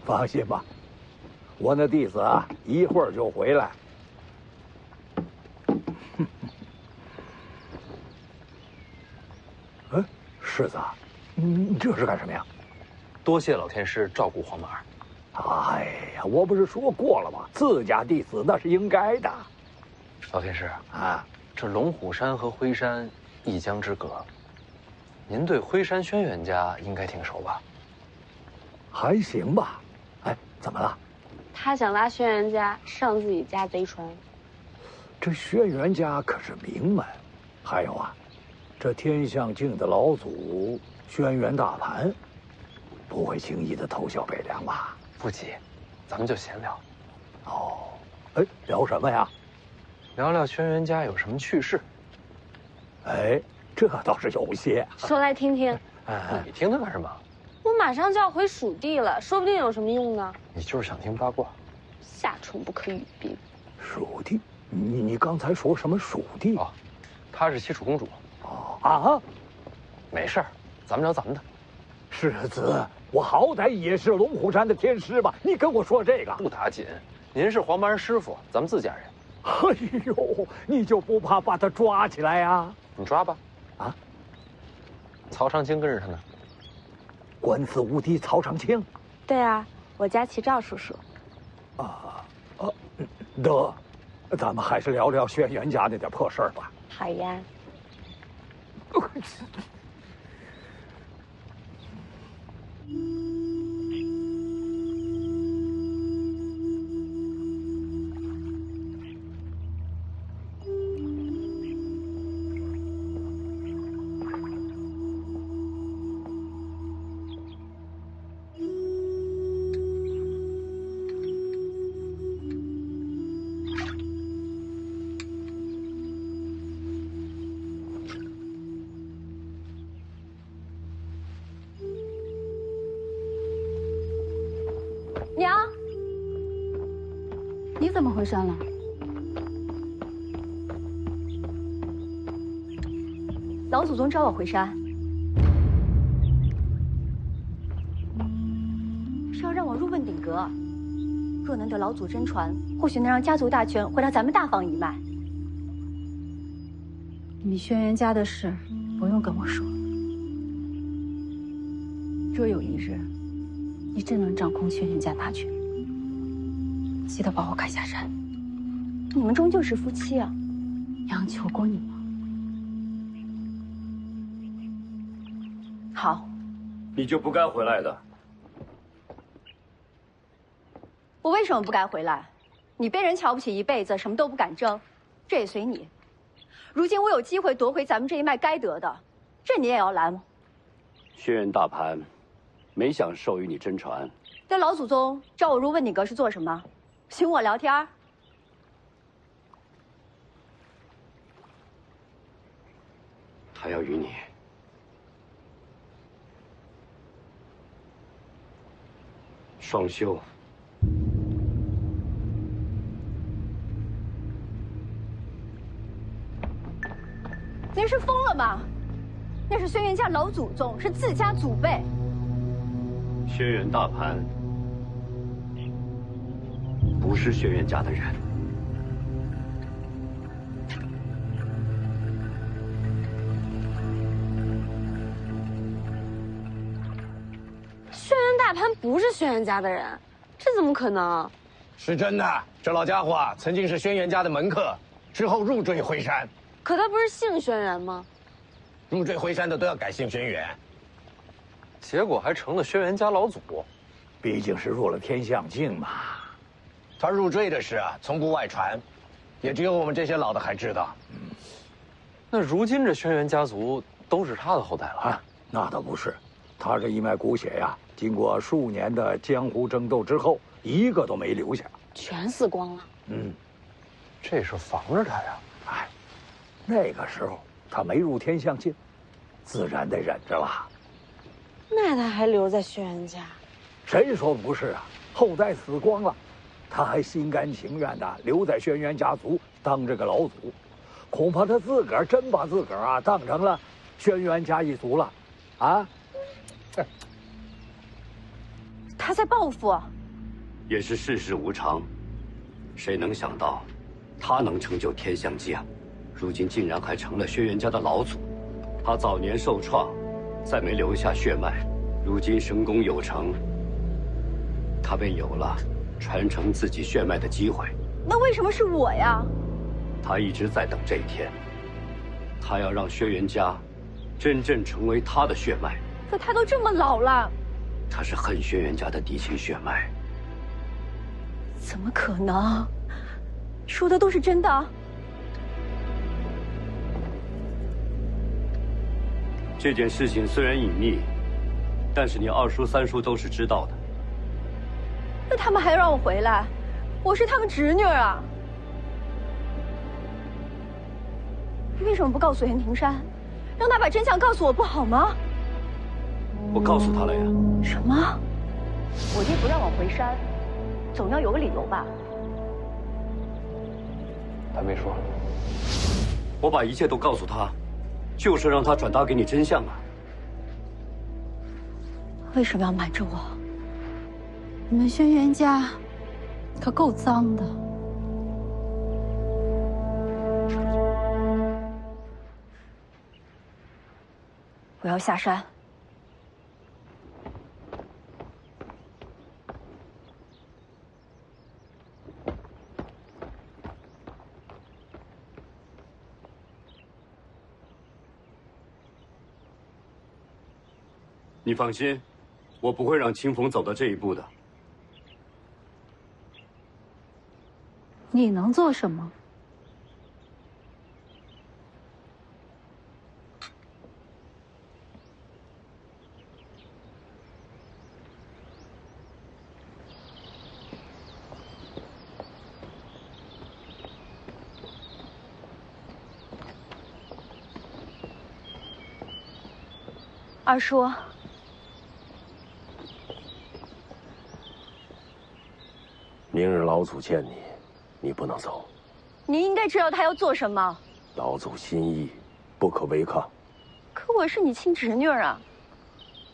放心吧，我那弟子啊，一会儿就回来。嗯，世子，你这是干什么呀？多谢老天师照顾黄马。哎呀，我不是说过了吗？自家弟子那是应该的。老天师啊，这龙虎山和辉山一江之隔，您对辉山轩辕家应该挺熟吧？还行吧。哎，怎么了？他想拉轩辕家上自己家贼船。这轩辕家可是名门，还有啊，这天象境的老祖轩辕大盘，不会轻易的投效北凉吧？不急，咱们就闲聊。哦，哎，聊什么呀？聊聊轩辕家有什么趣事。哎，这倒是有些。说来听听。哎，你听它干什么？我马上就要回蜀地了，说不定有什么用呢。你就是想听八卦。夏春不可语冰。蜀地？你刚才说什么蜀地？哦，她是西楚公主。哦啊，没事儿，咱们聊咱们的。世子，我好歹也是龙虎山的天师吧？你跟我说这个不打紧，您是黄班师傅，咱们自家人。哎呦，你就不怕把他抓起来呀？你抓吧。啊，曹长青跟着他呢。官司无敌曹长青。对啊，我家齐赵叔叔。得，咱们还是聊聊轩辕家那点破事儿吧。好呀。娘，你怎么回山了？老祖宗召我回山，是要让我入问鼎阁。若能得老祖真传，或许能让家族大权回到咱们大房一脉。你轩辕家的事，不用跟我说。若有一日，你真能掌控轩辕家大权，记得把我赶下山。你们终究是夫妻啊，娘求过你吗？好，你就不该回来的。我为什么不该回来？你被人瞧不起一辈子，什么都不敢争，这也随你。如今我有机会夺回咱们这一脉该得的，这你也要拦吗？轩辕大盘没想授予你真传。那老祖宗召我入问鼎阁是做什么？寻我聊天儿？他要与你双修。您是疯了吗？那是轩辕家老祖宗，是自家祖辈。轩辕大盘不是轩辕家的人。轩辕大潘不是轩辕家的人，这怎么可能？是真的，这老家伙曾经是轩辕家的门客，之后入赘辉山。可他不是姓轩辕吗？入赘辉山的都要改姓轩辕，结果还成了轩辕家老祖。毕竟是入了天象境嘛。他入赘的事啊，从不外传，也只有我们这些老的还知道。那如今这轩辕家族都是他的后代了啊？那倒不是，他这一脉骨血呀，经过数年的江湖争斗之后，一个都没留下，全死光了。这是防着他呀。哎，那个时候他没入天象境，自然得忍着了。那他还留在轩辕家？谁说不是啊？后代死光了，他还心甘情愿的留在轩辕家族当这个老祖，恐怕他自个儿真把自个儿啊当成了轩辕家一族了，啊！他在报复。也是世事无常，谁能想到，他能成就天象界，如今竟然还成了轩辕家的老祖。他早年受创，再没留下血脉，如今神功有成，他便有了传承自己血脉的机会。那为什么是我呀？他一直在等这一天，他要让轩辕家真正成为他的血脉。可他都这么老了，他是恨轩辕家的嫡亲血脉。怎么可能？说的都是真的？这件事情虽然隐秘，但是你二叔三叔都是知道的。那他们还让我回来？我是他们侄女啊！你为什么不告诉袁庭山，让他把真相告诉我不好吗？我告诉他了呀。什么？我爹不让我回山，总要有个理由吧？他没说。我把一切都告诉他，就是让他转达给你真相啊。为什么要瞒着我？你们轩辕家可够脏的。我要下山。你放心，我不会让清风走到这一步的。你能做什么？二叔，明日老祖见你，你不能走。你应该知道他要做什么。老祖心意，不可违抗。可我是你亲侄女啊。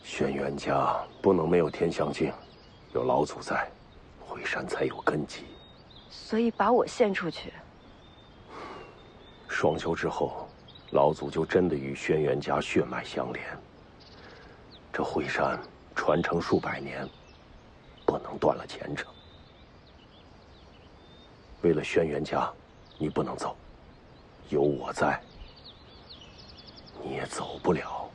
轩辕家不能没有天象镜，有老祖在，回山才有根基。所以把我献出去。双修之后，老祖就真的与轩辕家血脉相连。这回山传承数百年，不能断了前程。为了轩辕家，你不能走，有我在，你也走不了。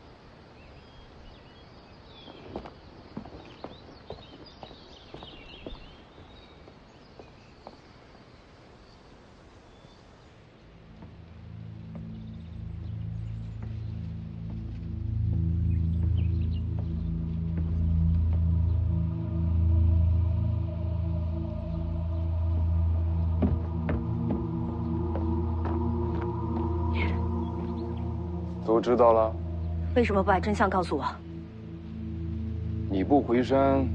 都知道了。为什么不把真相告诉我？你不回山，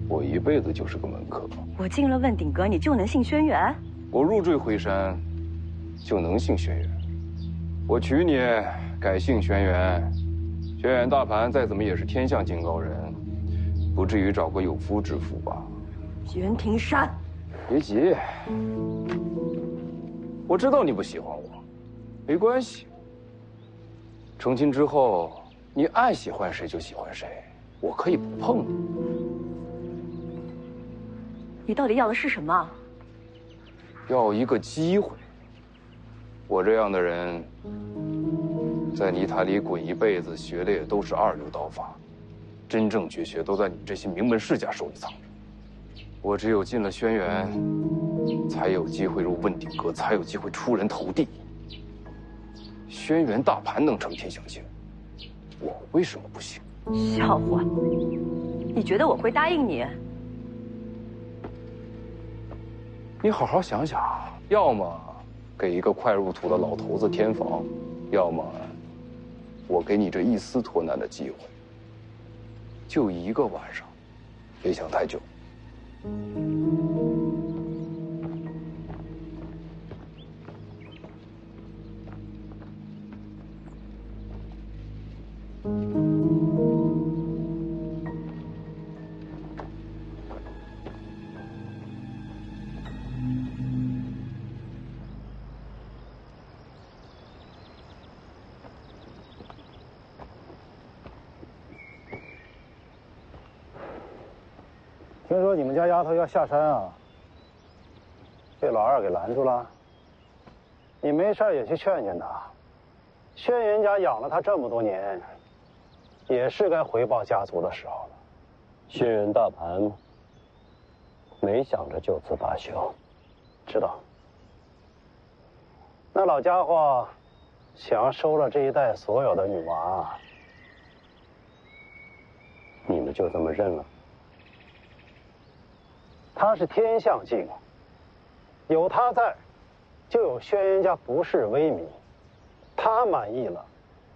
我一辈子就是个门客。我进了问鼎阁，你就能信轩辕？我入赘回山，就能姓轩辕。我娶你，改姓轩辕。轩辕大盘再怎么也是天象境高人，不至于找个有夫之妇吧？袁庭山，别急，我知道你不喜欢我，没关系。成亲之后，你爱喜欢谁就喜欢谁，我可以不碰你。你到底要的是什么？要一个机会。我这样的人，在泥潭里滚一辈子，学的也都是二流刀法，真正绝学都在你这些名门世家手里藏着。我只有进了轩辕，才有机会入问鼎阁，才有机会出人头地。轩辕大盘能成天象境，我为什么不行？笑话！你觉得我会答应你？你好好想想，要么给一个快入土的老头子添房，要么我给你这一丝脱难的机会。就一个晚上，别想太久。听说你们家丫头要下山啊，被老二给拦住了。你没事也去劝劝她。轩辕家养了她这么多年，也是该回报家族的时候了。轩辕大盘没想着就此罢休，知道。那老家伙想要收了这一代所有的女娃，你们就这么认了？他是天象境，有他在，就有轩辕家不世威名。他满意了，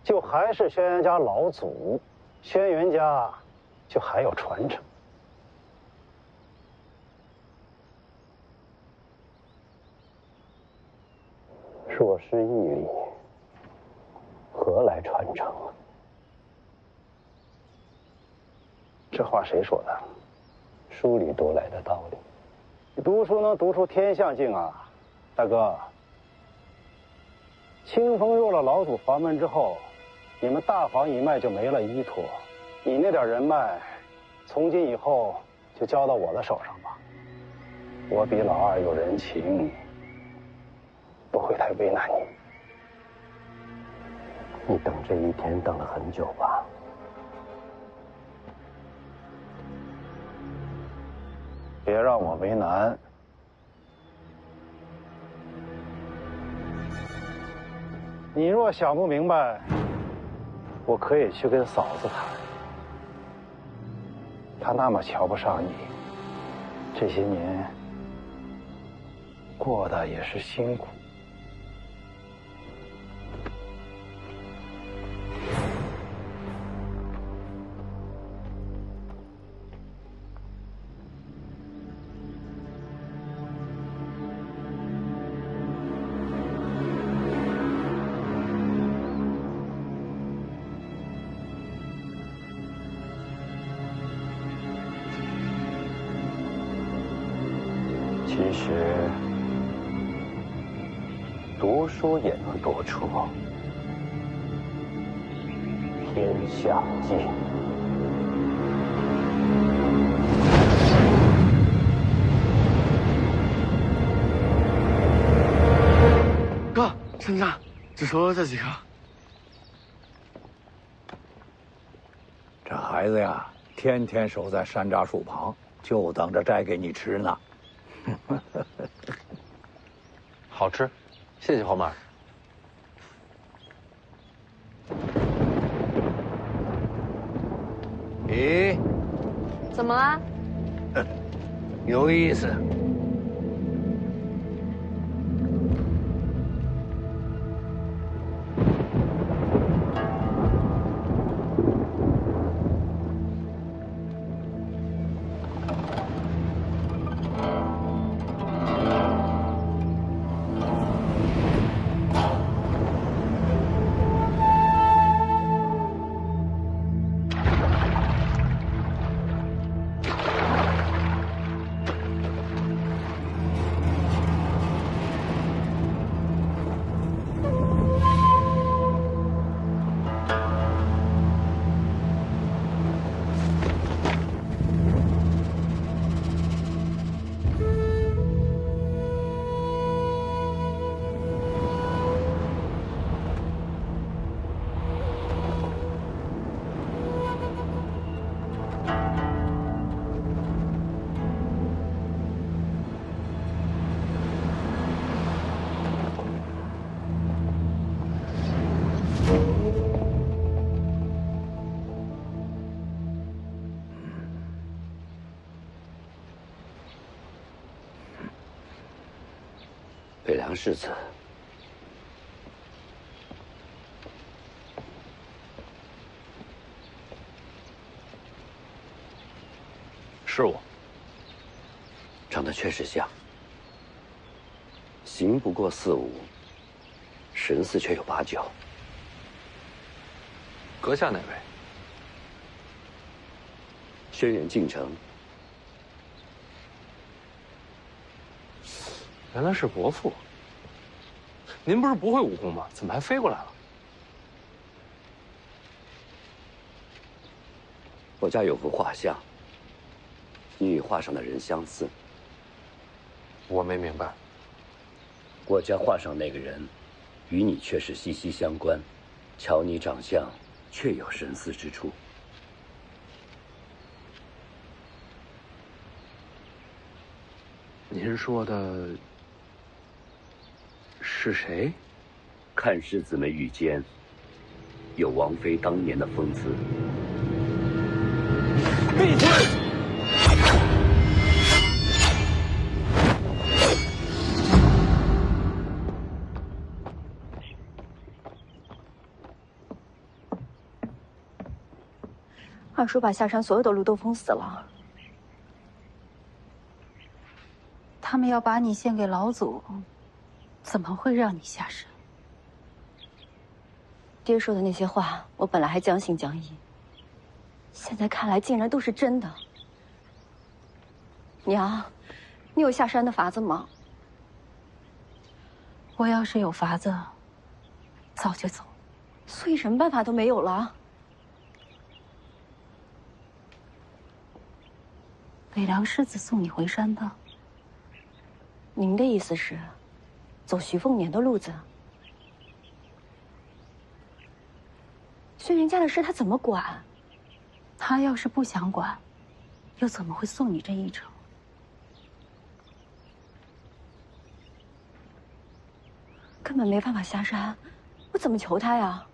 就还是轩辕家老祖，轩辕家就还有传承。若失义理，何来传承啊？这话谁说的？书里读来的道理。你读书能读出天象境啊，大哥。清风入了老祖房门之后，你们大房一脉就没了依托。你那点人脉，从今以后就交到我的手上吧。我比老二有人情，不会太为难你。你等这一天等了很久吧？别让我为难。你若想不明白，我可以去跟嫂子谈。她那么瞧不上你，这些年过得也是辛苦。其实，读书也能读出天下境。哥，身上只说这几个。这孩子呀，天天守在山楂树旁，就等着摘给你吃呢。好吃，谢谢黄马。咦，怎么了？有意思。北凉世子，是我。长得确实像，形不过4-5，神似却有8-9。阁下哪位？轩辕敬城。原来是伯父。您不是不会武功吗？怎么还飞过来了？我家有幅画像，你与画上的人相似。我没明白。我家画上那个人，与你却是息息相关。瞧你长相，确有神似之处。您说的是谁？看世子眉宇间，有王妃当年的风姿。闭嘴！二叔把下山所有的路都封死了。他们要把你献给老祖，怎么会让你下山？爹说的那些话，我本来还将信将疑，现在看来竟然都是真的。娘，你有下山的法子吗？我要是有法子，早就走。所以什么办法都没有了？北凉世子送你回山的。您的意思是，走徐凤年的路子？轩辕家的事他怎么管？他要是不想管，又怎么会送你这一程？根本没办法下山，我怎么求他呀？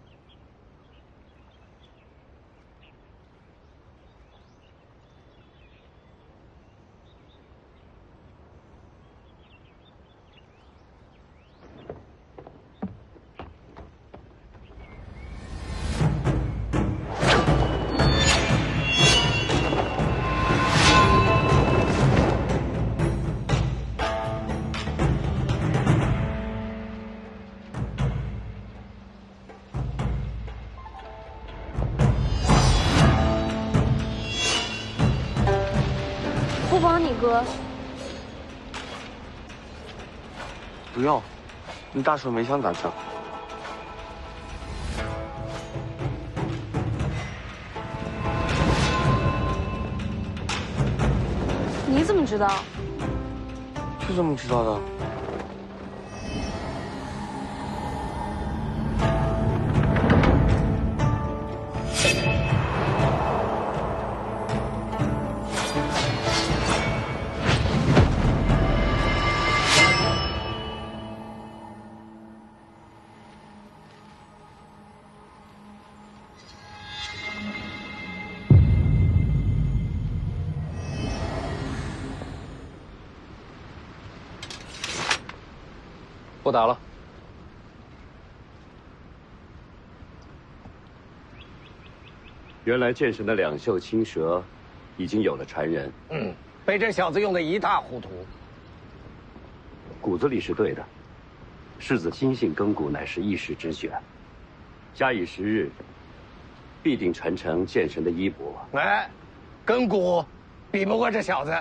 不帮你哥。不要，你大手没枪打仗。你怎么知道？是这么知道的。不打了。原来剑神的两袖青蛇已经有了传人。被这小子用得一塌糊涂。骨子里是对的，世子心性根骨乃是一时之选，假以时日，必定传承剑神的衣钵。哎，根骨比不过这小子。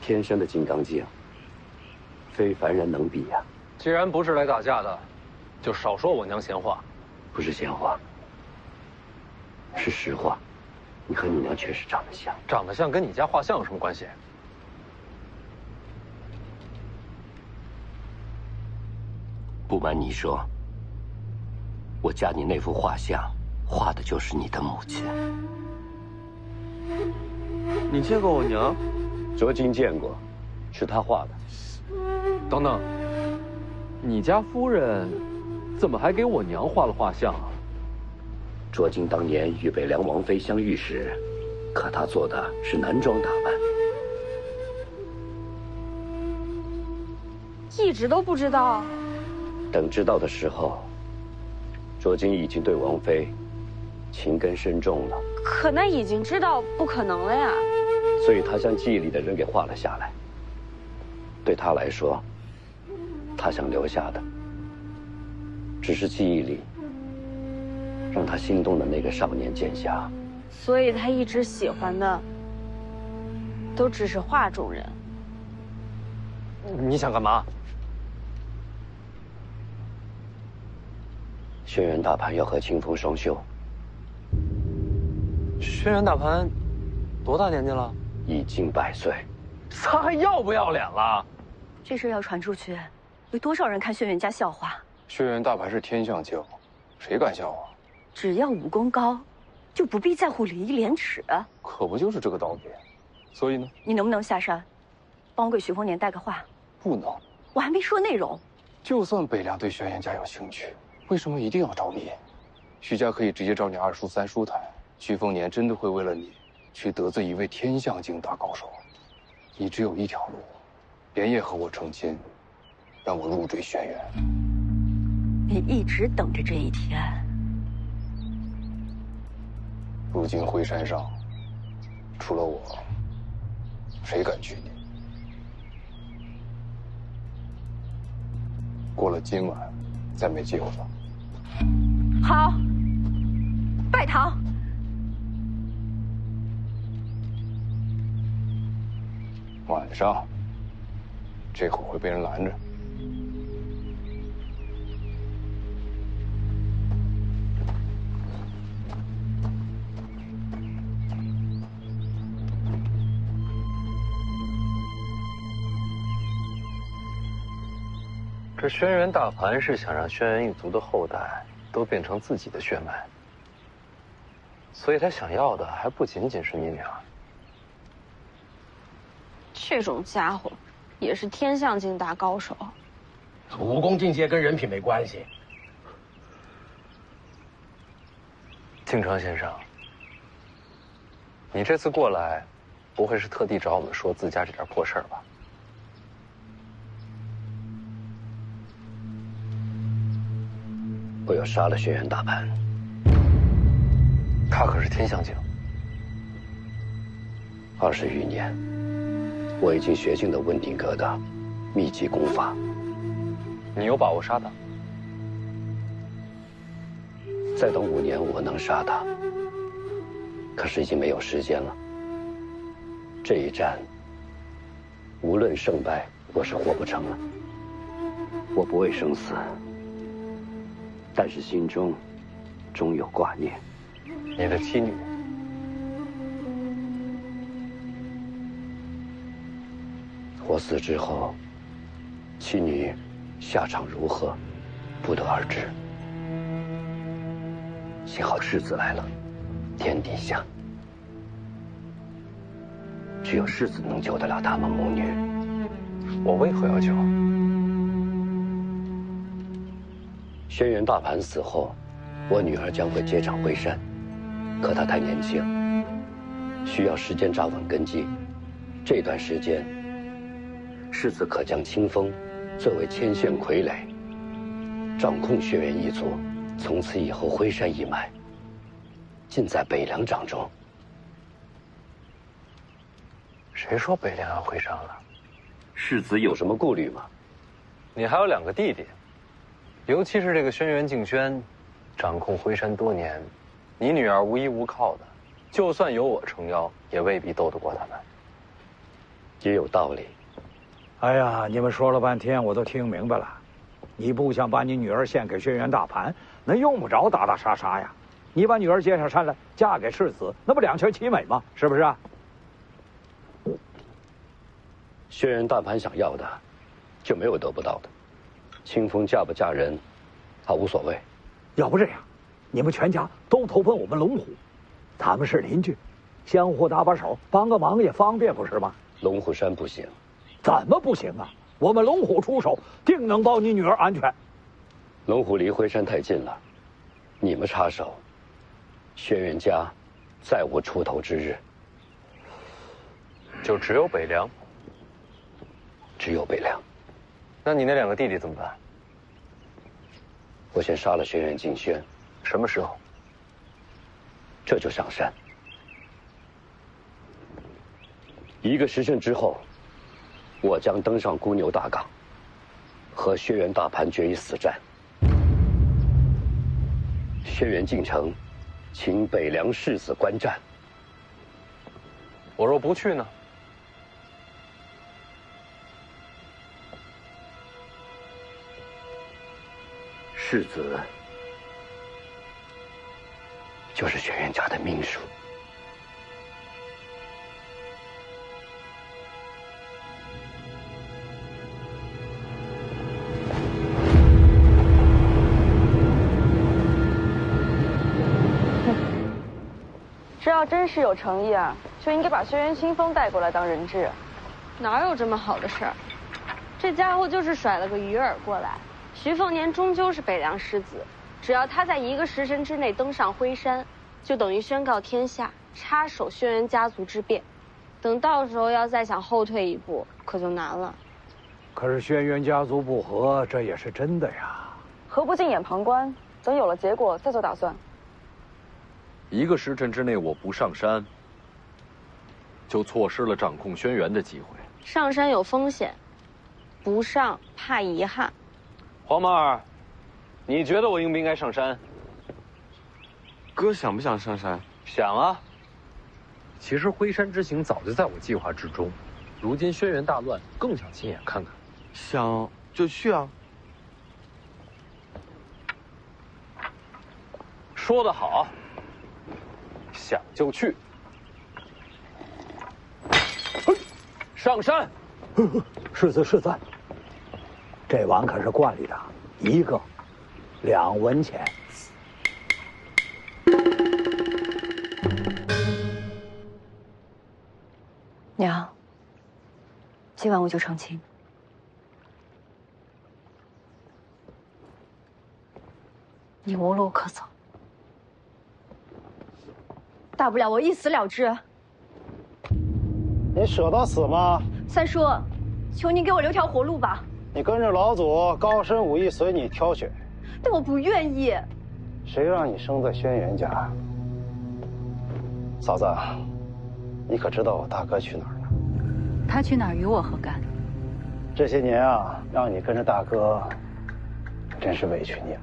天生的金刚镜，非凡人能比呀。既然不是来打架的，就少说我娘闲话。不是闲话，是实话。你和你娘确实长得像。长得像跟你家画像有什么关系？不瞒你说，我家你那幅画像，画的就是你的母亲。你见过我娘？卓金见过，是他画的。等等，你家夫人怎么还给我娘画了画像啊？卓金当年与北凉王妃相遇时，可她做的是男装打扮。一直都不知道。等知道的时候，卓金已经对王妃情根深重了。可那已经知道不可能了呀。所以他将记忆里的人给画了下来。对他来说，他想留下的，只是记忆里让他心动的那个少年剑侠。所以他一直喜欢的，都只是画中人。你想干嘛？轩辕大盘要和清风双修。轩辕大盘多大年纪了？已经100岁。他还要不要脸了？这事要传出去，有多少人看轩辕家笑话？轩辕大盘是天象教，谁敢笑话？只要武功高，就不必在乎礼义廉耻。可不就是这个道理？所以呢？你能不能下山，帮我给徐丰年带个话？不能。我还没说内容。就算北凉对轩辕家有兴趣，为什么一定要找你？徐家可以直接找你2叔3叔谈。徐丰年真的会为了你，去得罪一位天象境大高手？你只有一条路，连夜和我成亲，让我入赘轩辕。你一直等着这一天。如今灰山上，除了我，谁敢娶你？过了今晚，再没机会了。好，拜堂。晚上，这会儿会被人拦着。这轩辕大盘是想让轩辕一族的后代都变成自己的血脉，所以他想要的还不仅仅是你女儿。这种家伙也是天象境大高手，武功境界跟人品没关系。敬城先生，你这次过来，不会是特地找我们说自家这点破事儿吧？我要杀了轩辕大盘。他可是天象境，20余年，我已经学尽了温鼎阁的秘籍功法。你有把握杀他？再等5年，我能杀他。可是已经没有时间了。这一战，无论胜败，我是活不成了。我不畏生死，但是心中终有挂念。你的妻女，我死之后，妻女下场如何，不得而知。幸好世子来了，天底下只有世子能救得了他们母女。我为何要救？轩辕大盘死后，我女儿将会接掌徽山，可她太年轻，需要时间扎稳根基。这段时间，世子可将清风作为牵线傀儡，掌控轩辕一族。从此以后，徽山一脉尽在北凉掌中。谁说北凉要徽山了？世子有什么顾虑吗？你还有2个弟弟，尤其是这个轩辕敬轩，掌控徽山多年，你女儿无依无靠的，就算有我撑腰，也未必斗得过他们。也有道理。哎呀，你们说了半天，我都听明白了。你不想把你女儿献给轩辕大盘，那用不着打打杀杀呀。你把女儿接上山来，嫁给世子，那不两全其美吗？是不是啊？轩辕大盘想要的，就没有得不到的。清风嫁不嫁人，他无所谓。要不这样，你们全家都投奔我们龙虎，他们是邻居，相互搭把手，帮个忙也方便，不是吗？龙虎山不行。怎么不行啊？我们龙虎出手，定能保你女儿安全。龙虎离徽山太近了，你们插手，轩辕家再无出头之日。就只有北凉？只有北凉。那你那2个弟弟怎么办？我先杀了轩辕敬轩。什么时候？这就上山。1个时辰之后，我将登上孤牛大港，和轩辕大盘决一死战。轩辕进城，请北凉世子观战。我若不去呢？世子就是轩辕家的命数。这要真是有诚意啊，就应该把轩辕清风带过来当人质。哪有这么好的事儿？这家伙就是甩了个鱼饵过来。徐凤年终究是北凉世子，只要他在1个时辰之内登上灰山，就等于宣告天下，插手轩辕家族之变。等到时候要再想后退一步，可就难了。可是轩辕家族不和，这也是真的呀。何不静眼旁观，等有了结果再做打算？1个时辰之内我不上山，就错失了掌控轩辕的机会。上山有风险，不上怕遗憾。黄毛儿，你觉得我应不应该上山？哥想不想上山？想啊。其实灰山之行早就在我计划之中，如今轩辕大乱，更想亲眼看看。想就去啊。说得好，想就去。上山。世子，这碗可是惯例的，1个2文钱。娘，今晚我就成亲。你无路可走，大不了我一死了之。你舍得死吗？三叔，求您给我留条活路吧。你跟着老祖，高深武艺随你挑选。但我不愿意。谁让你生在轩辕家？嫂子，你可知道我大哥去哪儿了？他去哪儿与我何干？这些年啊，让你跟着大哥，真是委屈你了。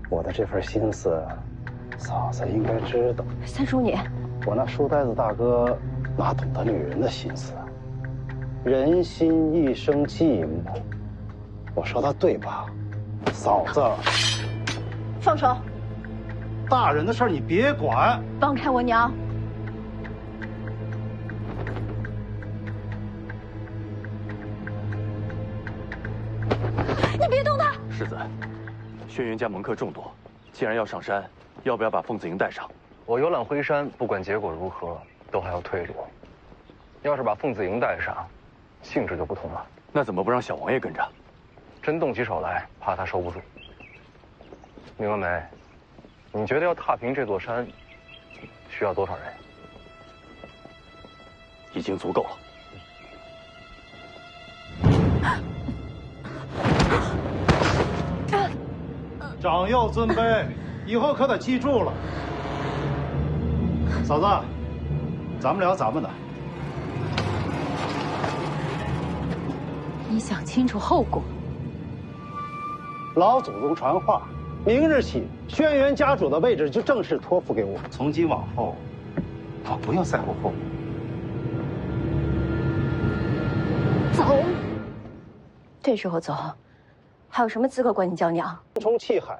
我的这份心思，嫂子应该知道。三叔你，我那书呆子大哥哪懂得女人的心思啊？人心一生寂寞，我说的对吧，嫂子？放手！大人的事儿你别管。放开我娘！你别动他！世子，轩辕家门客众多，既然要上山，要不要把凤子营带上？我游览灰山，不管结果如何，都还要退路。要是把凤子营带上，性质就不同了。那怎么不让小王爷跟着？真动起手来，怕他收不住。明了没？你觉得要踏平这座山，需要多少人？已经足够了。长幼尊卑，以后可得记住了。嫂子，咱们聊咱们的。你想清楚后果。老祖宗传话，明日起，轩辕家主的位置就正式托付给我。从今往后，我不要再无后。走。这时候走，还有什么资格管你叫娘？冲冲气海，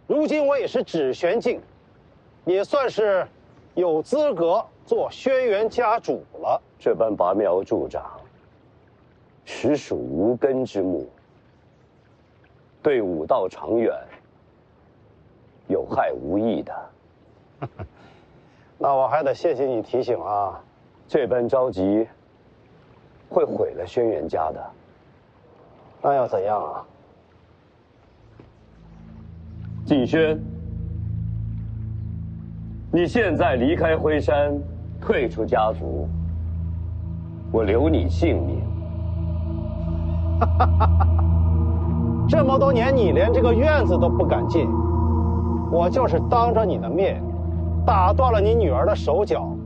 如今我也是指玄境，也算是有资格做轩辕家主了。这般拔苗助长，实属无根之木，对武道长远有害无益的。那我还得谢谢你提醒啊！这般着急，会毁了轩辕家的。那要怎样啊？景轩，你现在离开灰山，退出家族，我留你性命。这么多年，你连这个院子都不敢进，我就是当着你的面，打断了你女儿的手脚，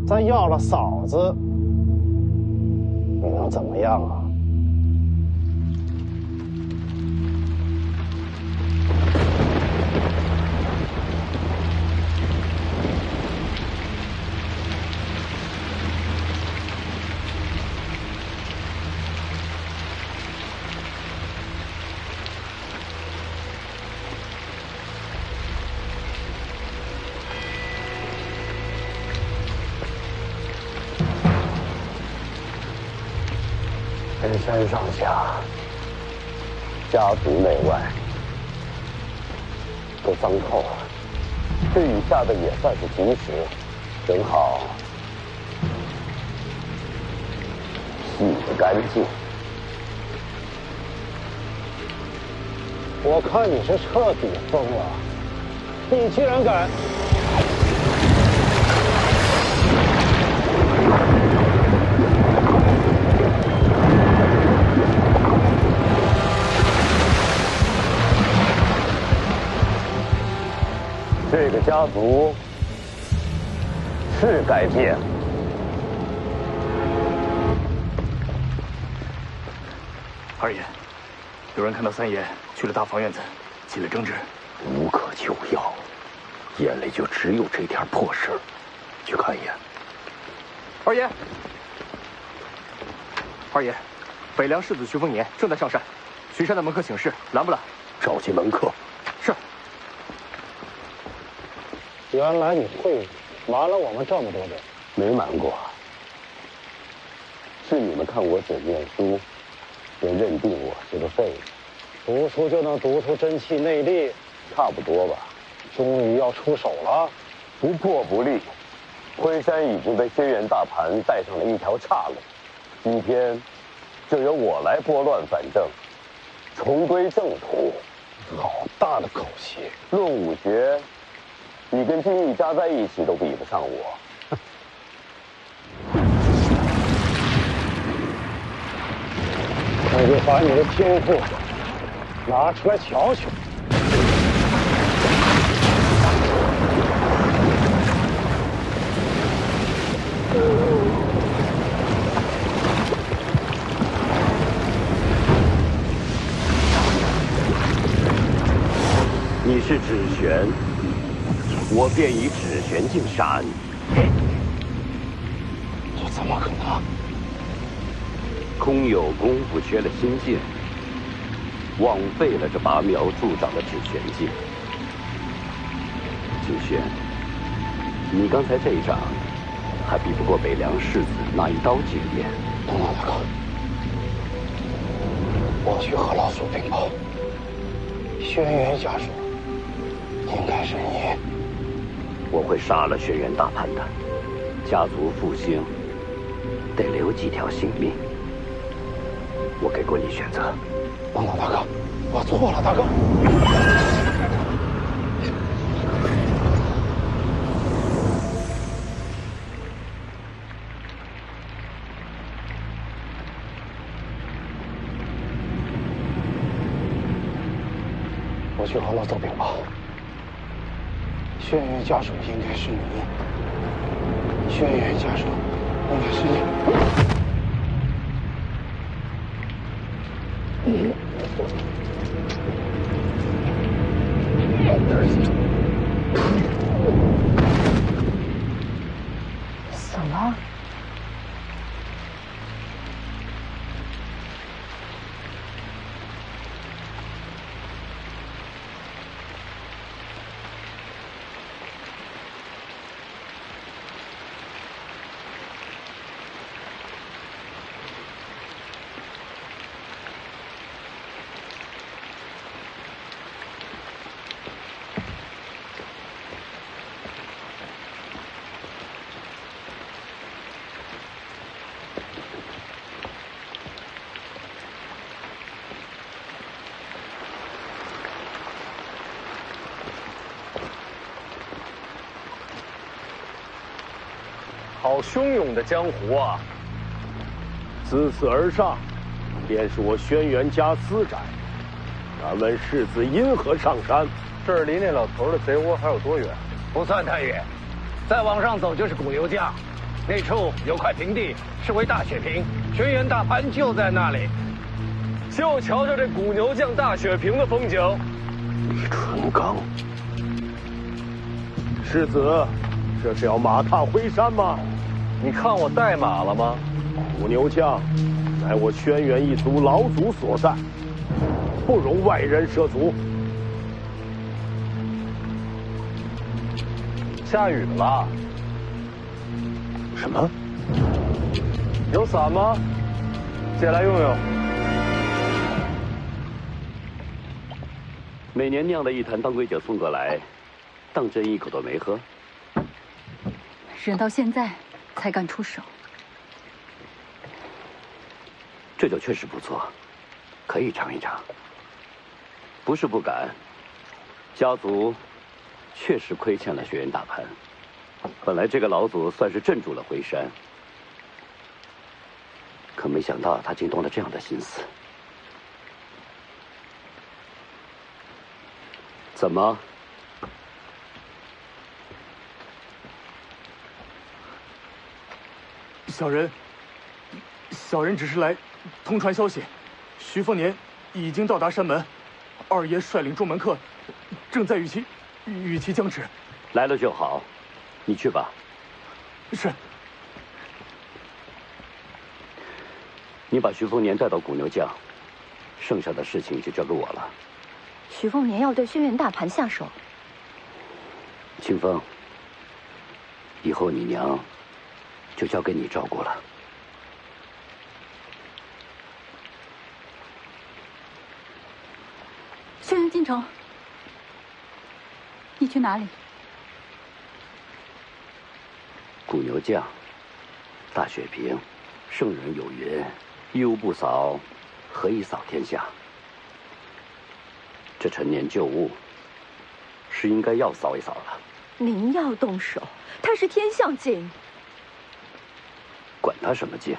再要了嫂子，你能怎么样啊？全山上下，家族内外都脏透了。这雨下的也算是及时，正好洗得干净。我看你是彻底疯了，你竟然敢！这个家族是改变。二爷，有人看到三爷去了大房院子，起了争执。无可救药，眼里就只有这点破事。去看一眼。二爷，二爷，北凉世子徐丰年正在上山，徐山的门客请示，拦不拦？召集门客。是。原来你会瞒了我们这么多人。没瞒过，是你们看我只念书，便认定我是个废物。读书就能读出真气内力，差不多吧。终于要出手了。不破不立，辉山已经被轩辕大盘带上了一条岔路，今天就由我来拨乱反正，重归正途。好大的口气！论武学，你跟金玉加在一起都比不上我。那就把你的天赋拿出来瞧瞧。你是指玄，我便以指玄镜杀你。这怎么可能？空有功夫缺了心剑，枉费了这拔苗助长的指玄镜。景轩，你刚才这一掌，还比不过北凉世子那一刀惊艳。东老大哥，我去和老祖禀报。轩辕家属，应该是你。我会杀了轩辕大盘的。家族复兴，得留几条性命。我给过你选择。东老大哥，我错了，大哥。我去和老祖禀报。轩辕家属应该是你。轩辕家属应该是你。死了。好汹涌的江湖啊！自此而上，便是我轩辕家私宅。敢问世子因何上山？这儿离那老头的贼窝还有多远？不算太远，再往上走就是古牛江，那处有块平地，是为大雪坪，轩辕大盘就在那里。就瞧瞧这古牛江大雪坪的风景。李淳刚，世子，这是要马踏辉山吗？你看我带马了吗？古牛江，乃我轩辕一族老祖所在，不容外人涉足。下雨了。什么？有伞吗？借来用用。每年酿的一坛当归酒送过来，当真一口都没喝。忍到现在才敢出手。这酒确实不错，可以尝一尝。不是不敢，家族确实亏欠了轩辕大盘。本来这个老祖算是镇住了回山，可没想到他竟动了这样的心思。怎么？小人只是来通传消息，徐凤年已经到达山门，二爷率领众门客正在与其僵持。来了就好，你去吧。是。你把徐凤年带到古牛将，剩下的事情就交给我了。徐凤年要对轩辕大盘下手。清风，以后你娘就交给你照顾了。轩辕进城，你去哪里？古牛将，大雪平，圣人有云：一无不扫，何以扫天下？这陈年旧物，是应该要扫一扫了。您要动手，他是天象境。管他什么境，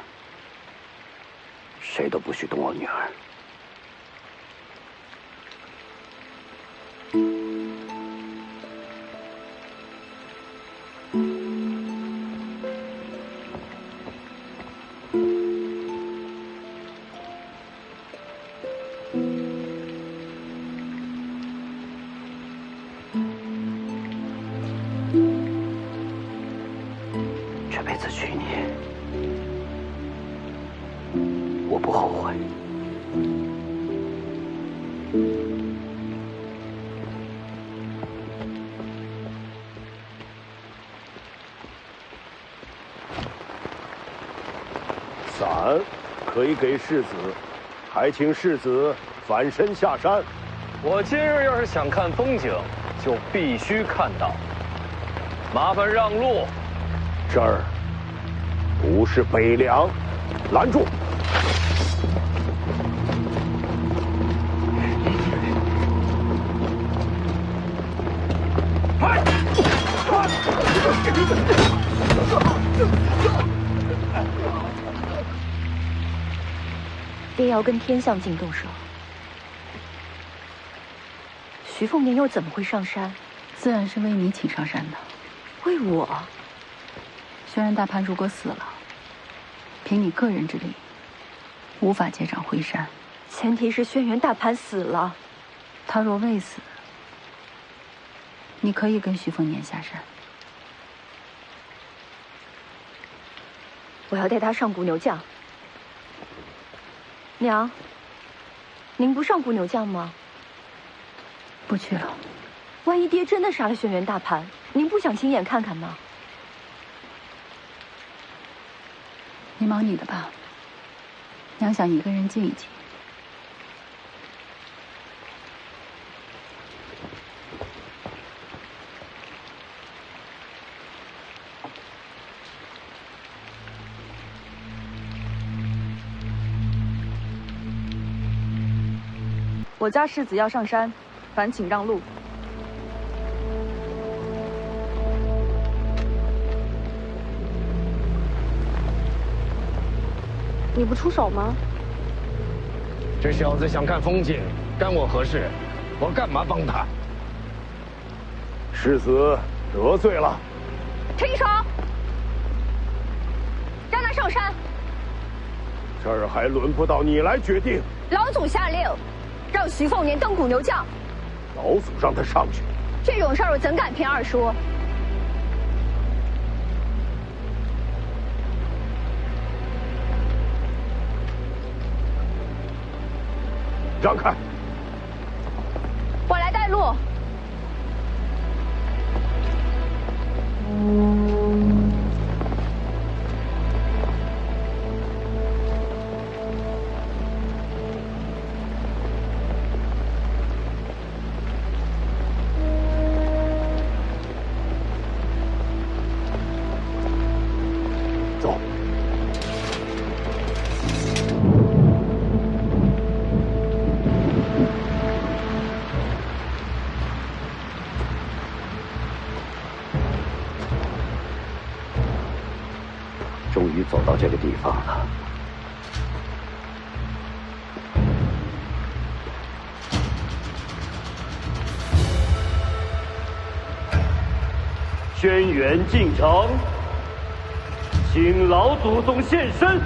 谁都不许动我女儿。这辈子娶你，我不后悔。伞可以给世子，还请世子返身下山。我今日要是想看风景，就必须看到。麻烦让路。这儿不是北凉，拦住！爹要跟天象境动手，徐凤年又怎么会上山？自然是为你请上山的。为我？轩辕大盘如果死了，凭你个人之力，无法接掌回山。前提是轩辕大盘死了。他若未死，你可以跟徐凤年下山。我要带他上古牛将。娘，您不上古牛将吗？不去了。万一爹真的杀了轩辕大盘，您不想亲眼看看吗？你忙你的吧，娘想一个人静一静。我家世子要上山，烦请让路。你不出手吗？这小子想看风景，干我何事？我干嘛帮他？世子得罪了。停手！让他上山。这儿还轮不到你来决定。老祖下令，让徐凤年登古牛将。老祖让他上去。这种事儿我怎敢凭二说？让开！我来带路。终于走到这个地方了。轩辕进城，请老祖宗现身。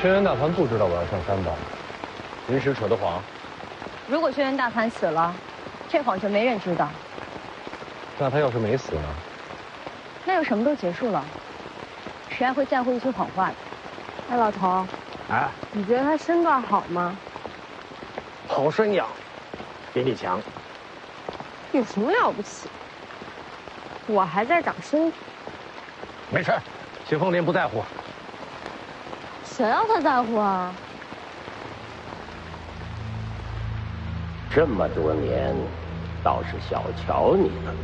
轩辕大盘不知道我要上山吧？临时扯的谎。如果轩辕大盘死了，这谎就没人知道。那他要是没死呢？那就什么都结束了。谁还会在乎一句谎话的？哎，老头，哎，你觉得他身段好吗？好身养，比你强。有什么了不起？我还在长身体。没事，徐凤年不在乎。谁要他在乎啊？这么多年，倒是小瞧你了，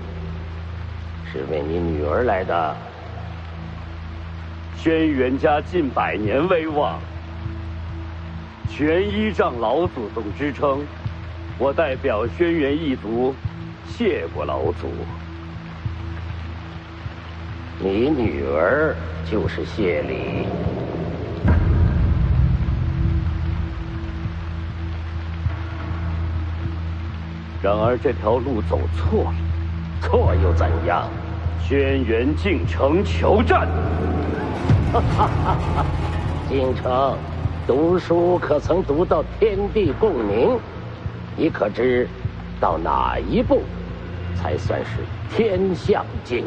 是为你女儿来的。轩辕家近100年威望，全依仗老祖宗支撑。我代表轩辕一族，谢过老祖。你女儿就是谢礼。然而这条路走错了，错又怎样？轩辕进城求战。哈哈哈哈！进城读书可曾读到天地共鸣？你可知到哪一步才算是天象境？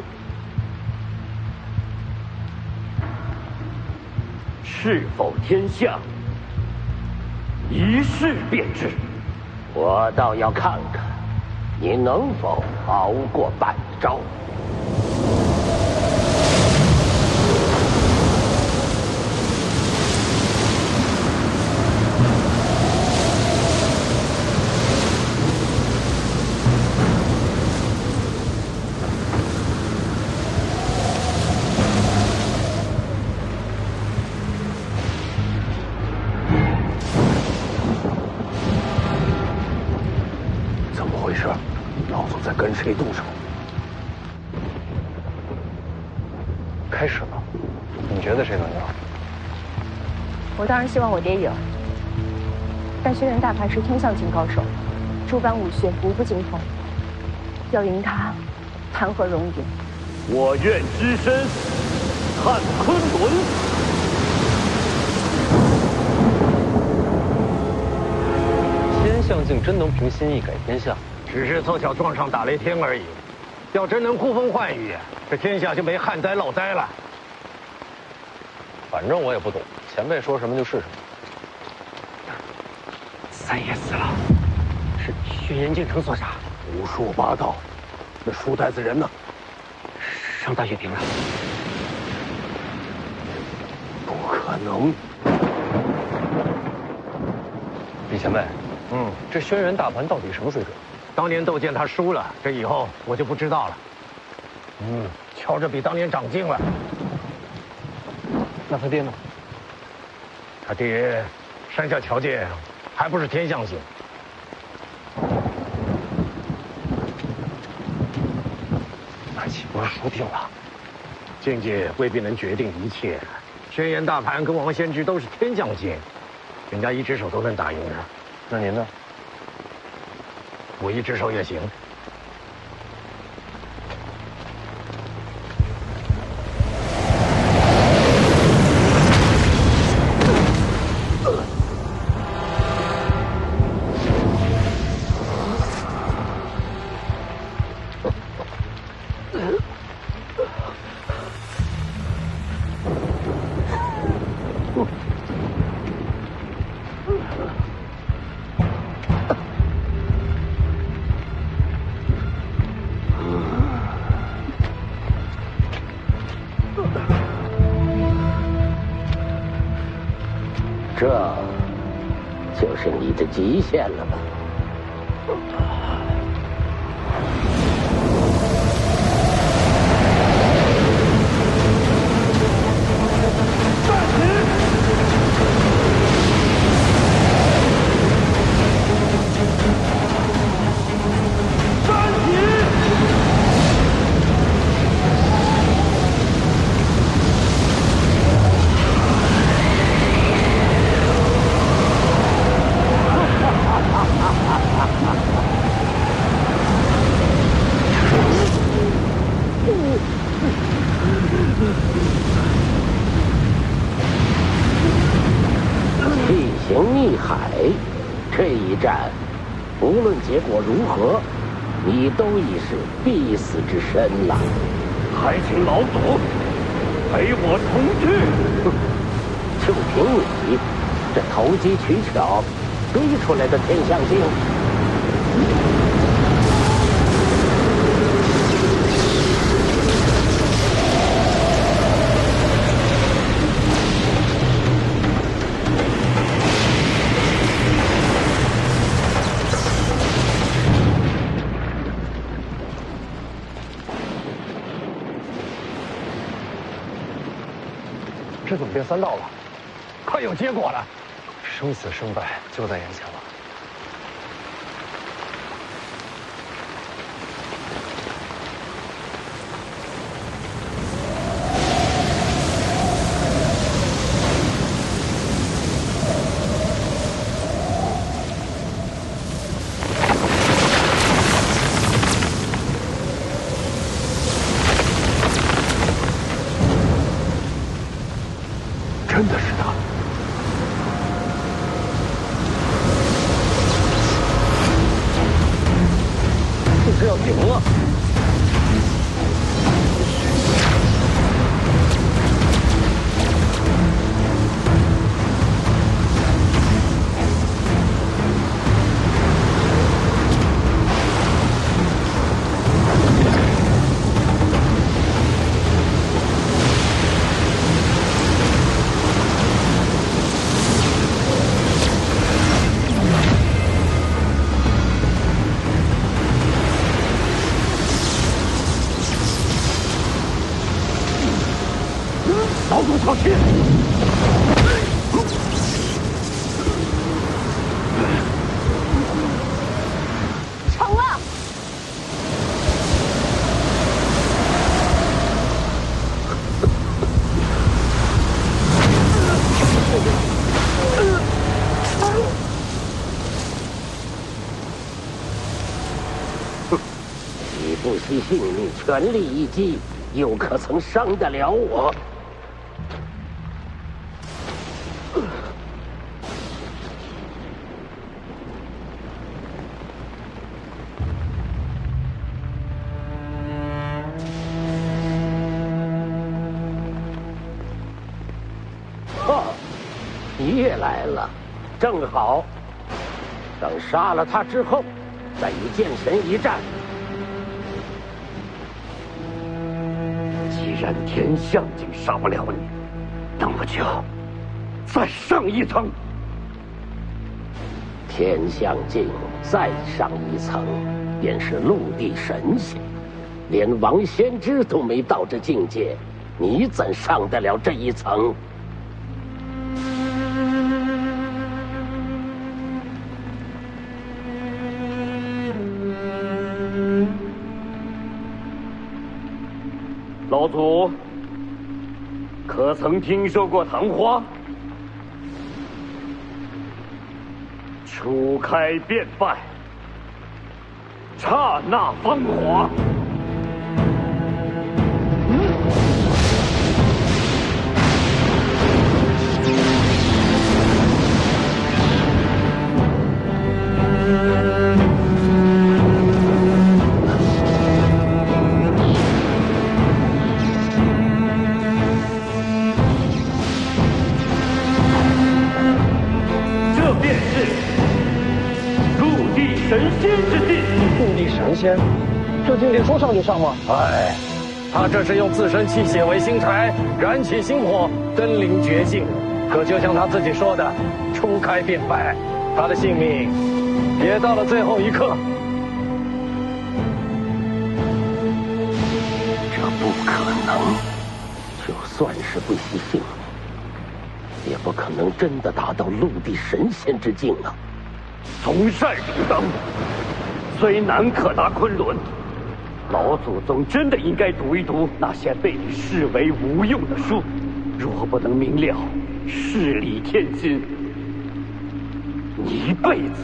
是否天象，一试便知。我倒要看看你能否熬过半招。跟谁动手？开始了，你觉得谁能赢？我当然希望我爹赢，但轩辕大盘是天象境高手，诸般武学无不精通，要赢他，谈何容易？我愿只身探昆仑。天象境真能凭心意改天象？只是凑巧撞上打雷天而已。要真能呼风唤雨，这天下就没旱灾涝灾了。反正我也不懂，前辈说什么就是什么。三爷死了，是轩辕敬城所杀，胡说八道。那书呆子人呢？上大雪坪了。不可能。李前辈，这轩辕大盘到底什么水准？当年窦建他输了，这以后我就不知道了。瞧着比当年长进了。那他爹呢？他爹山下条件还不是天象境。那岂不是输定了？境界未必能决定一切。轩辕大盘跟王仙芝都是天象境，人家一只手都能打赢的。那您呢？我一只手也行。这就是你的极限了吧？地形逆海，这一战，无论结果如何，你都已是必死之身了。还请老祖陪我同去。就凭你这投机取巧堆出来的天象镜，这怎么变3道了？快有结果了！生死胜败就在眼前了。真的是他！这是要顶了！老祖小心！成了！你不惜性命全力一击，又可曾伤得了我？你也来了，正好。等杀了他之后，再与剑神一战。既然天象镜杀不了你，那么就再上一层。天象镜再上一层，便是陆地神仙，连王先知都没到这境界，你怎上得了这一层？老祖，可曾听说过昙花？初开便败，刹那芳华。神仙之地，陆地神仙，这境界说上就上吗？哎，他这是用自身气血为星柴，燃起星火，真灵绝境。可就像他自己说的，初开便败，他的性命别到了最后一刻。这不可能，就算是不惜性命，也不可能真的达到陆地神仙之境啊！从善如登，虽难可达昆仑。老祖宗真的应该读一读那些被你视为无用的书，若不能明了事理天心，你一辈子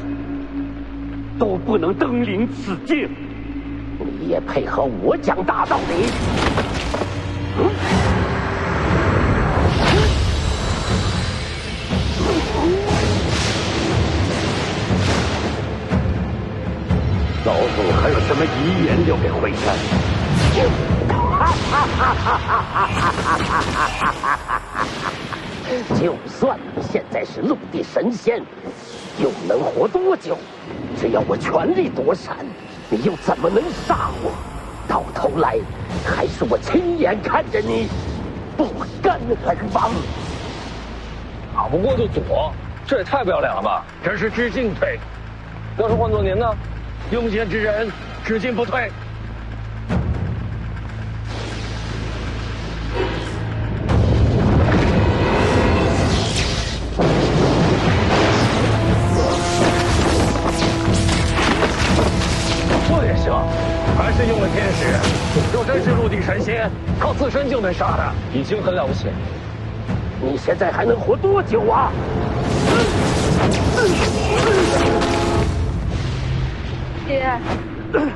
都不能登临此境。你也配合我讲大道理？老祖还有什么遗言留给惠山？就算你现在是陆地神仙，又能活多久？只要我全力躲闪，你又怎么能杀我？到头来，还是我亲眼看着你不甘而亡。打不过就躲，这也太不要脸了吧！这是知进退。要是换做您呢？用贤之人，只进不退。这也行，还是用了天使。若真是陆地神仙，靠自身就能杀的，已经很了不起。你现在还能活多久啊？爹。等，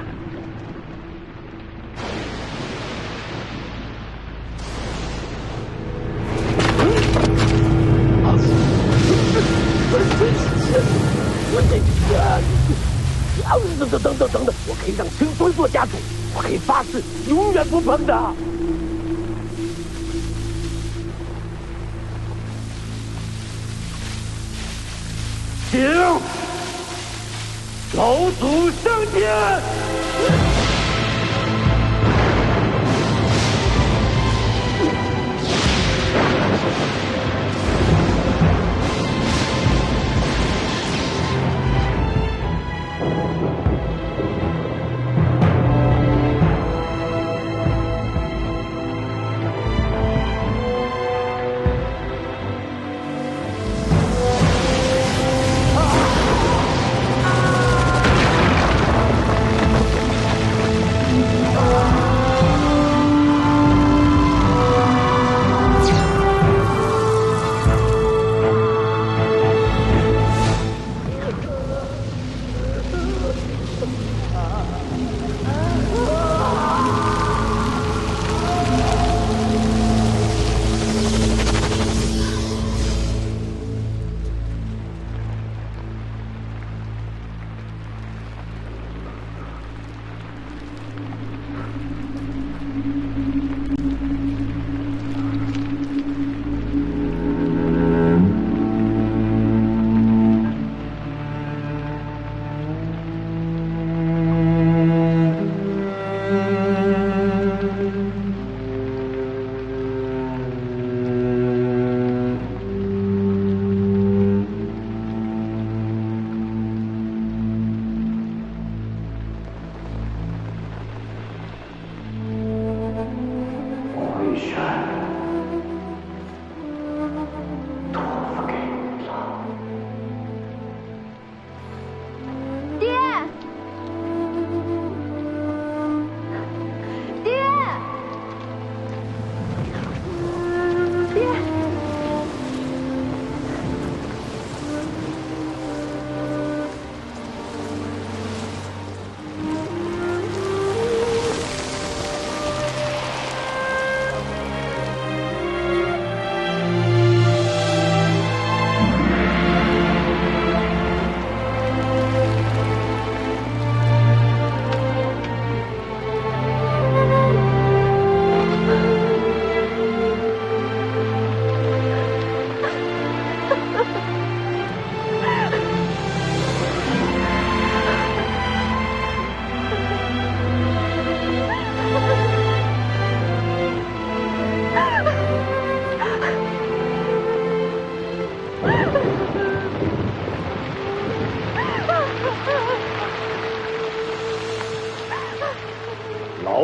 我可以让青松做家主，我可以发誓永远不碰的。请老祖升天。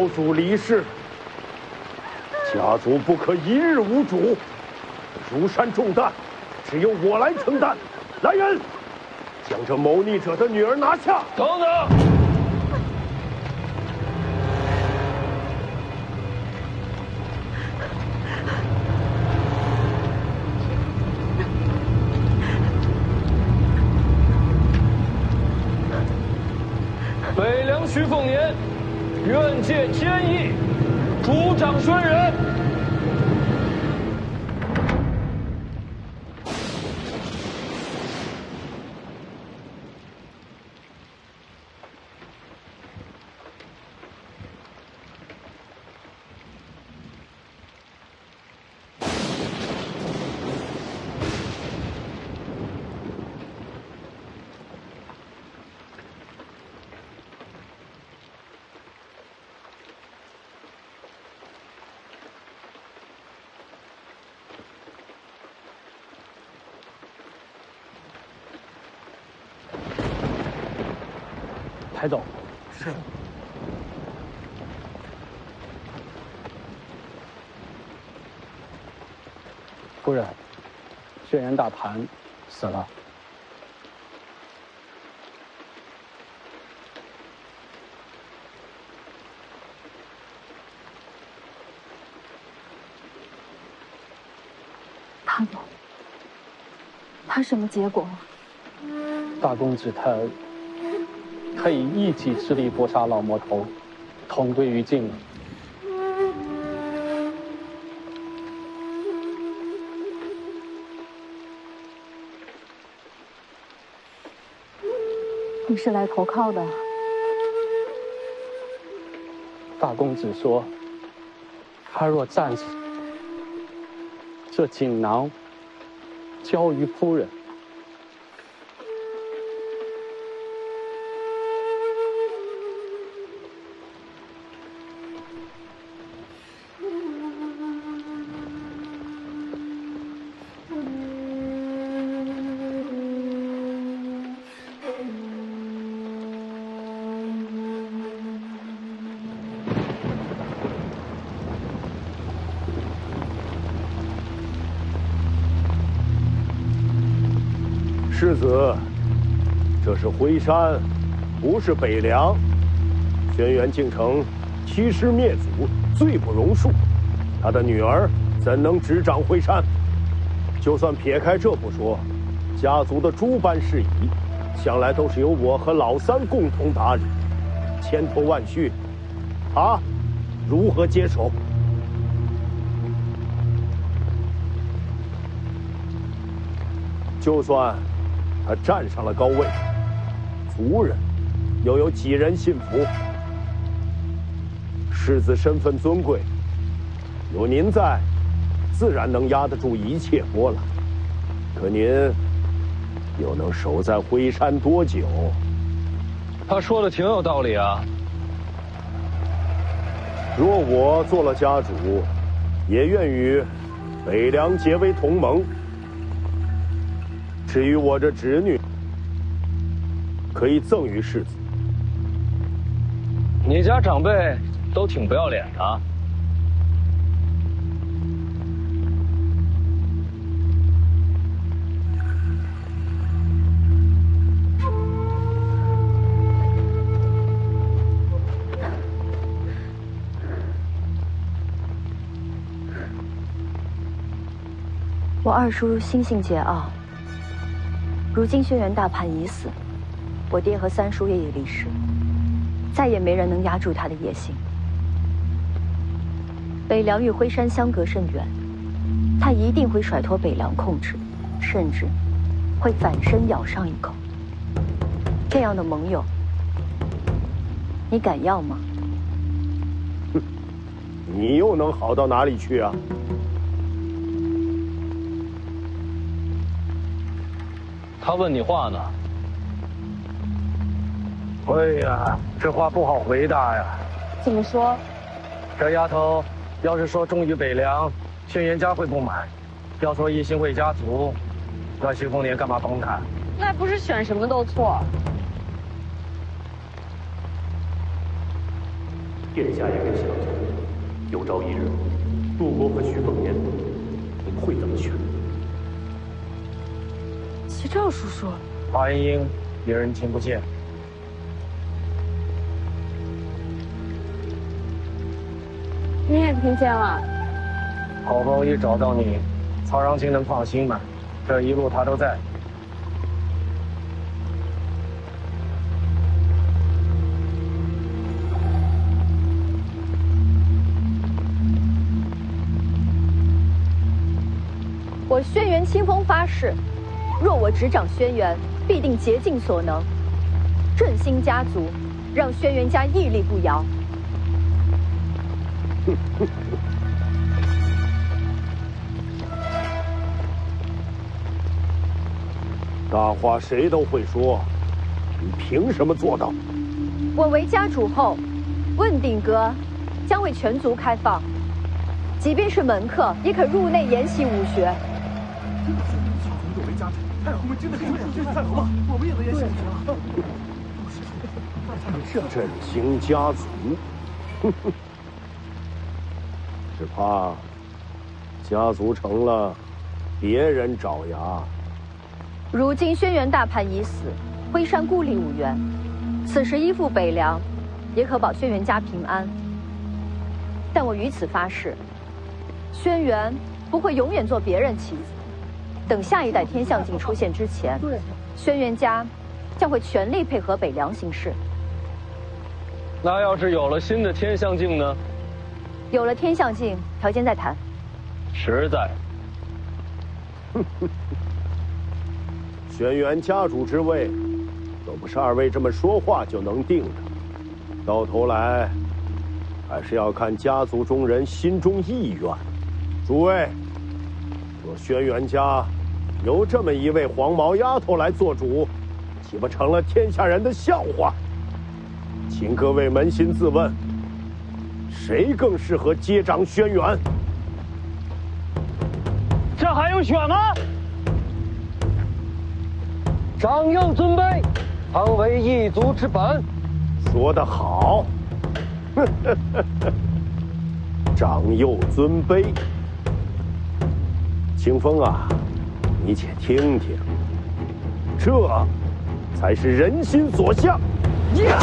老主离世，家族不可一日无主，如山重担，只有我来承担。来人，将这谋逆者的女儿拿下！等等。北凉徐凤年，愿借坚毅，主掌轩辕。抬走。是。夫人，轩辕大盘死了。他什么结果？大公子他以一己之力搏杀老魔头，同归于尽了。你是来投靠的？大公子说，他若战死，这锦囊交于夫人。世子，这是辉山，不是北凉。轩辕敬城欺师灭祖，罪不容恕。他的女儿怎能执掌辉山？就算撇开这不说，家族的诸般事宜，向来都是由我和老三共同打理，千头万绪，他如何接手？就算他站上了高位，族人又有几人信服？世子身份尊贵，有您在，自然能压得住一切波澜。可您又能守在辉山多久？他说的挺有道理啊。若我做了家主，也愿与北凉结为同盟。至于我这侄女，可以赠与世子。你家长辈都挺不要脸的啊。我二叔心性桀骜，如今轩辕大盘已死，我爹和三叔爷也离世，再也没人能压住他的野心。北凉与辉山相隔甚远，他一定会甩脱北凉控制，甚至会反身咬上一口。这样的盟友，你敢要吗？哼，你又能好到哪里去啊？他问你话呢。哎呀，这话不好回答呀。怎么说？这丫头要是说忠于北凉，轩辕家会不满；要说一心为家族，那徐凤年干嘛帮他？那不是选什么都错。殿下也该想想，有朝一日，陆国和徐凤年，你们会怎么选？齐兆叔叔，话音音，别人听不见。你也听见了？好不容易找到你，曹长青能放心吗？这一路他都在。我轩辕清风发誓，若我执掌轩辕，必定竭尽所能，振兴家族，让轩辕家屹立不摇。大话谁都会说，你凭什么做到？我为家主后，问鼎阁将为全族开放，即便是门客也可入内研习武学。作为家主，我们真的可以出去看好吗？我们也能研习武学。振兴家族，只怕家族成了别人爪牙。如今轩辕大盘已死，辉山孤立无援，此时依附北凉，也可保轩辕家平安。但我于此发誓，轩辕不会永远做别人棋子。等下一代天象镜出现之前，轩辕家将会全力配合北凉行事。那要是有了新的天象镜呢？有了天象镜，条件再谈。实在。轩辕家主之位，可不是二位这么说话就能定的。到头来，还是要看家族中人心中意愿。诸位，若轩辕家由这么一位黄毛丫头来做主，岂不成了天下人的笑话？请各位扪心自问，谁更适合接掌轩辕？这还用选吗？长幼尊卑，常为一族之本。说得好，长幼尊卑。清风啊，你且听听，这才是人心所向。呀！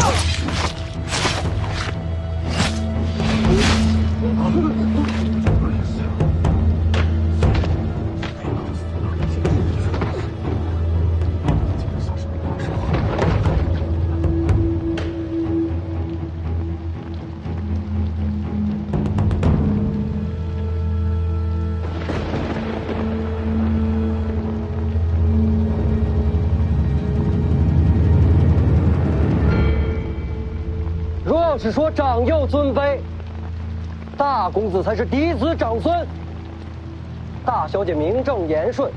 是说长幼尊卑，大公子才是嫡子长孙，大小姐名正言顺，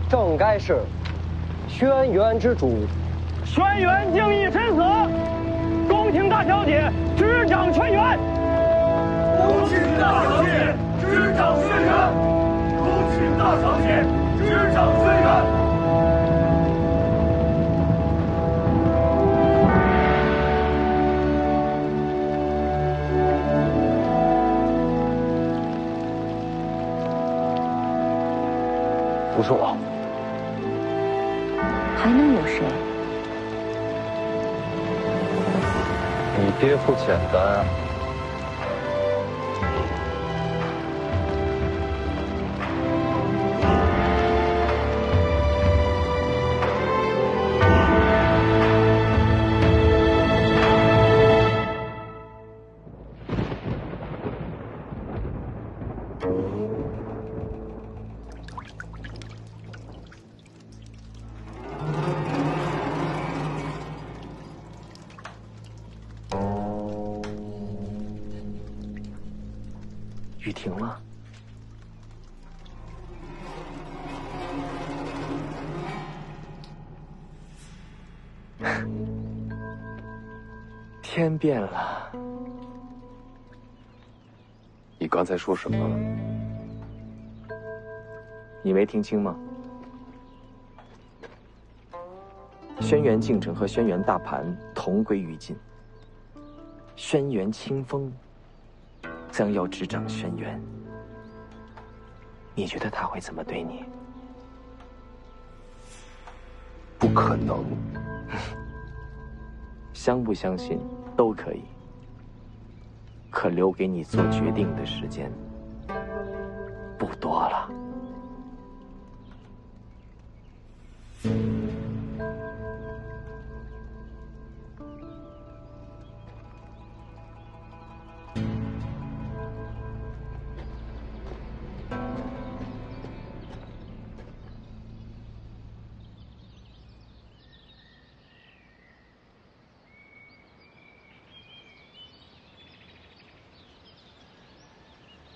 正该是轩辕之主。轩辕敬义身死，恭请大小姐执掌轩辕。恭请大小姐执掌轩辕。恭请大小姐执掌轩辕。不是我，还能有谁？你爹不简单啊！雨停了。天变了。你刚才说什么了？你没听清吗？轩辕镜城和轩辕大盘同归于尽。轩辕清风将要执掌轩辕，你觉得他会怎么对你？不可能。相不相信都可以，可留给你做决定的时间不多了。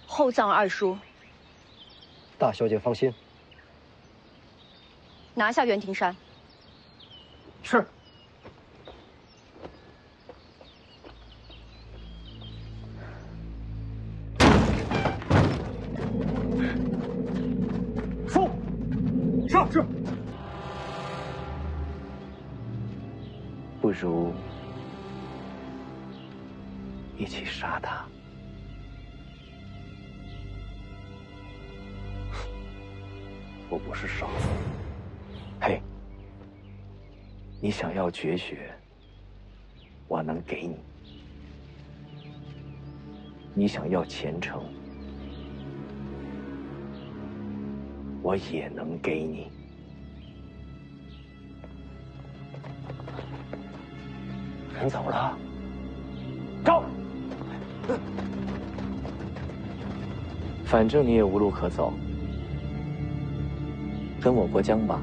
厚葬二叔，大小姐放心，拿下袁庭山。是。说，是。不如一起杀他。我不是傻子。嘿，你想要绝学，我能给你；你想要前程，我也能给你。人走了，走。反正你也无路可走。跟我过江吧，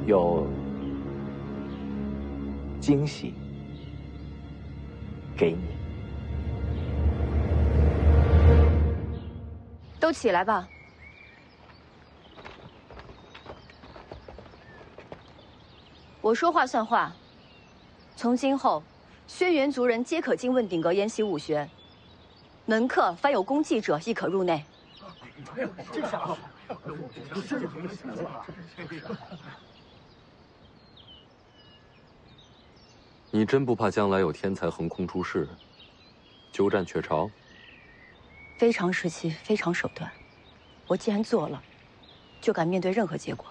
有惊喜给你。都起来吧。我说话算话。从今后，轩辕族人皆可进问鼎阁研习武学。门客凡有功绩者，亦可入内。这下。你真不怕将来有天才横空出世，鸠占鹊巢？非常时期，非常手段。我既然做了，就敢面对任何结果。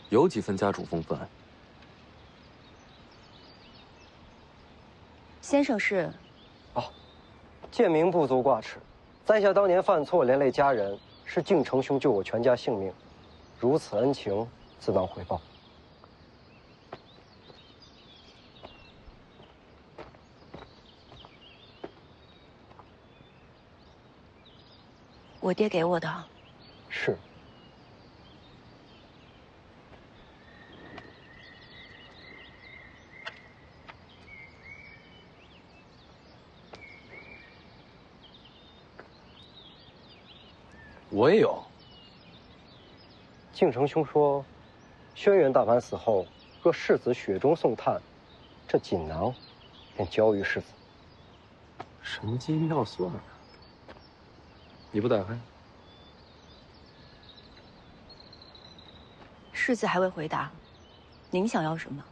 有几分家主风范？先生是？哦，贱民不足挂齿。在下当年犯错，连累家人，是敬成兄救我全家性命，如此恩情，自当回报。我爹给我的。是。我也有。敬成兄说，轩辕大凡死后，若世子雪中送炭，这锦囊便交于世子。神机妙算啊！你不打开？世子还未回答，您想要什么？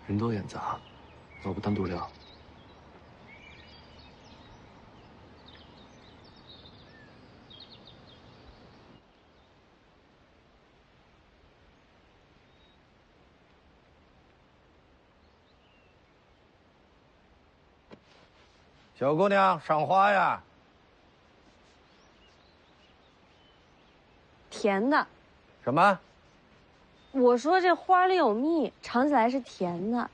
人多眼杂，要不单独聊？小姑娘，赏花呀！甜的。什么？我说这花里有蜜，尝起来是甜的。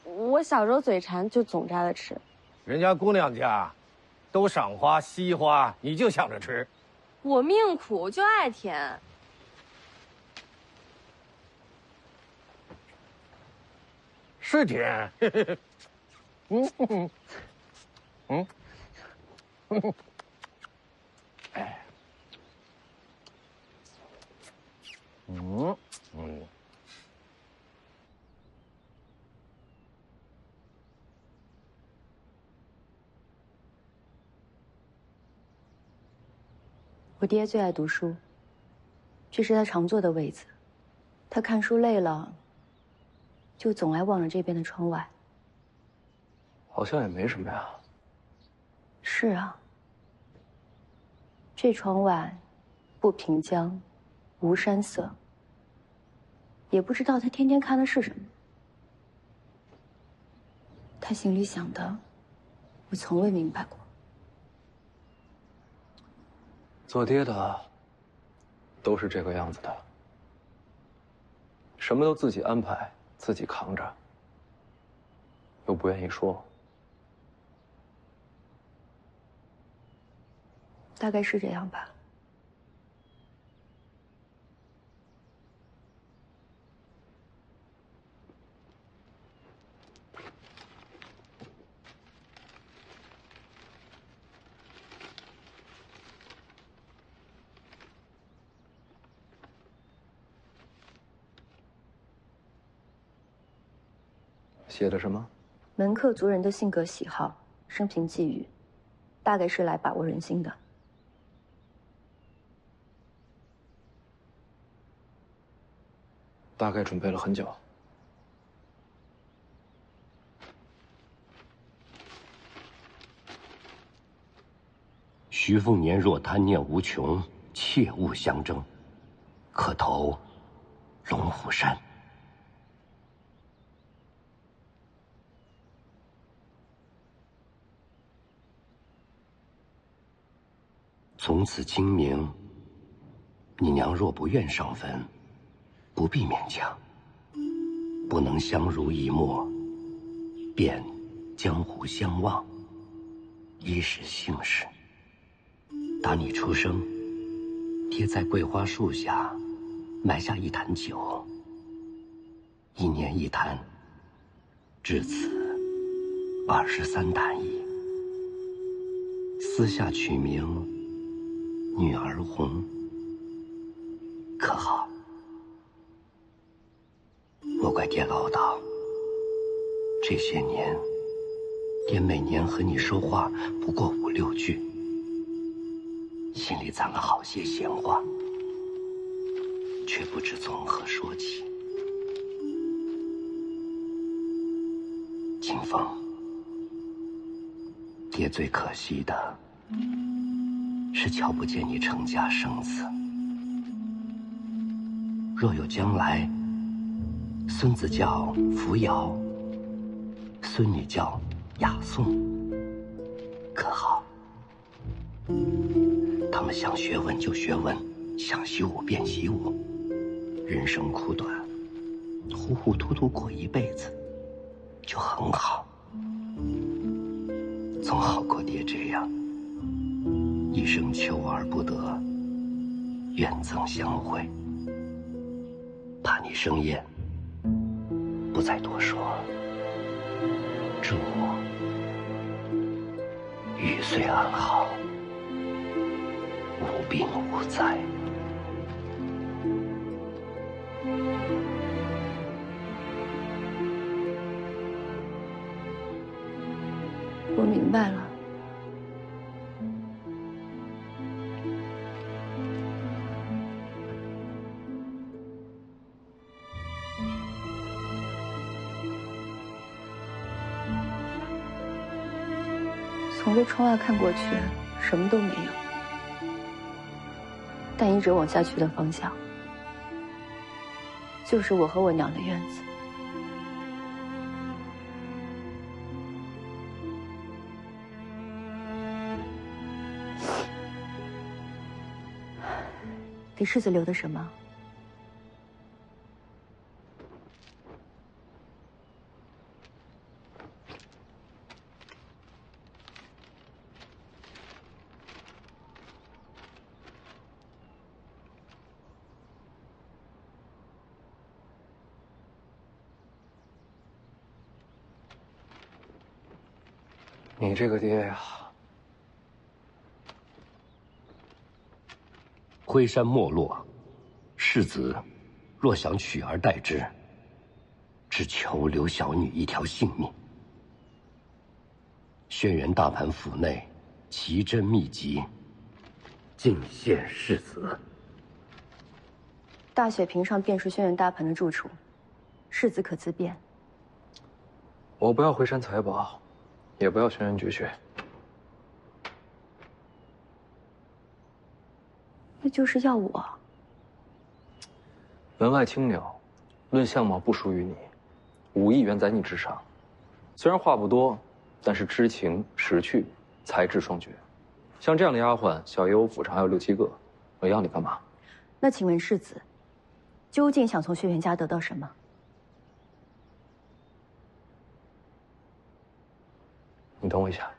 我小时候嘴馋，就总摘了吃。人家姑娘家都赏花惜花，你就想着吃。我命苦，就爱甜。是甜。哎，我爹最爱读书，这是他常坐的位子，他看书累了，就总爱望着这边的窗外。好像也没什么呀。是啊，这窗外不平江，无山色，也不知道他天天看的是什么。他心里想的，我从未明白过。做爹的都是这个样子的，什么都自己安排，自己扛着，又不愿意说。大概是这样吧。写的什么？门客族人的性格喜好、生平际遇，大概是来把握人心的。大概准备了很久。徐凤年若贪念无穷，切勿相争，可投龙虎山。从此清明，你娘若不愿上坟，不必勉强。不能相濡以沫，便江湖相忘，一时幸事。打你出生，爹在桂花树下埋下一坛酒，一年一坛，至此23坛矣。私下取名女儿红，可好？莫怪爹唠叨。这些年，爹每年和你说话不过5、6句，心里攒了好些闲话，却不知从何说起。清风，爹最可惜的是瞧不见你成家生子。若有将来，孙子叫扶摇，孙女叫雅颂，可好？他们想学文就学文，想习武便习武。人生苦短，糊糊涂涂过一辈子，就很好。总好过爹这样，一生求而不得，愿憎相会。怕你生厌，不再多说。祝玉岁安好，无病无灾。我明白了。从这窗外看过去，什么都没有，但一直往下去的方向，就是我和我娘的院子。给世子留的什么？你这个爹呀，辉山没落，世子若想取而代之，只求留小女一条性命。轩辕大盘府内奇珍秘籍，尽献世子。大雪屏上便是轩辕大盘的住处，世子可自便。我不要回山财宝，也不要轩辕绝学，那就是要我。门外青鸟，论相貌不输于你，武艺远在你之上。虽然话不多，但是知情识趣，才智双绝。像这样的丫鬟，小爷我府上还有6、7个，我要你干嘛？那请问世子，究竟想从轩辕家得到什么？你等我一下。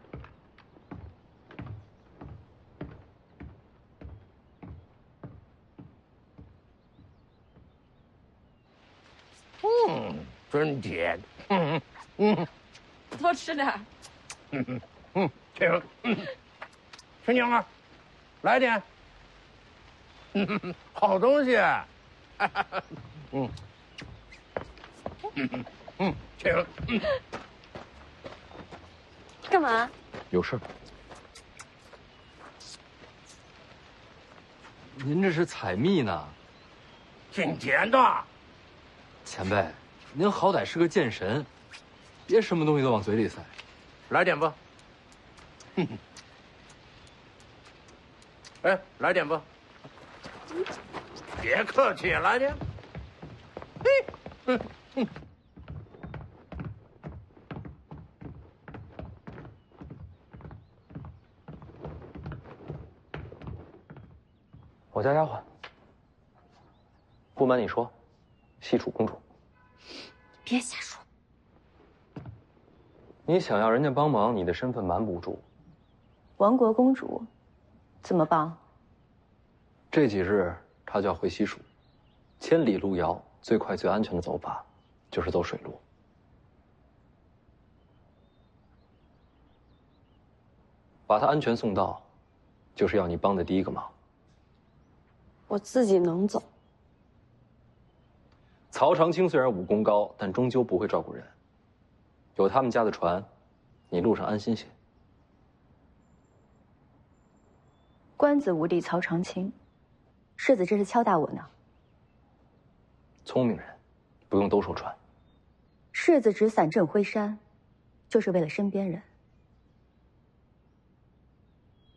真甜。多吃点。请。春娘啊，来点。好东西。请。干嘛？有事。您这是采蜜呢？挺甜的。前辈，您好歹是个剑神，别什么东西都往嘴里塞。来点吧。哎，来点吧。别客气，来点。我家丫鬟。不瞒你说，西楚公主。别瞎说。你想要人家帮忙，你的身份瞒不住。亡国公主，怎么帮？这几日她就要回西蜀，千里路遥，最快最安全的走法，就是走水路。把她安全送到，就是要你帮的第一个忙。我自己能走。曹长青虽然武功高，但终究不会照顾人。有他们家的船，你路上安心些。官子无敌曹长青，世子这是敲打我呢。聪明人，不用兜售船。世子只伞镇辉山，就是为了身边人，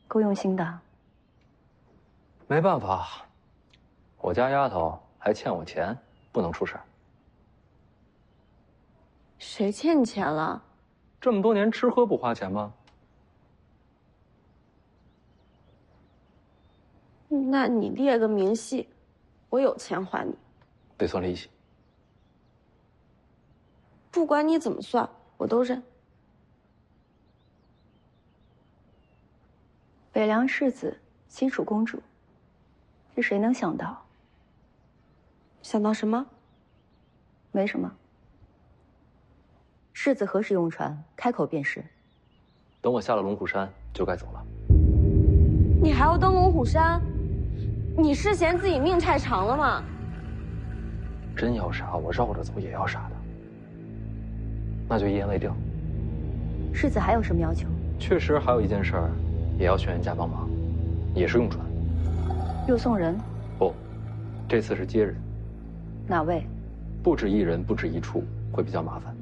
够用心的。没办法，我家丫头还欠我钱，不能出事儿。谁欠你钱了？这么多年吃喝不花钱吗？那你列个明细，我有钱还你。得算利息。不管你怎么算，我都认。北凉世子，西楚公主，这谁能想到？想到什么？没什么。世子何时用船？开口便是。等我下了龙虎山，就该走了。你还要登龙虎山？你是嫌自己命太长了吗？真要杀，我绕着走也要杀的。那就一言为定。世子还有什么要求？确实还有一件事儿，也要轩辕家帮忙，也是用船。又送人？不，这次是接人。哪位？不止一人，不止一处，会比较麻烦。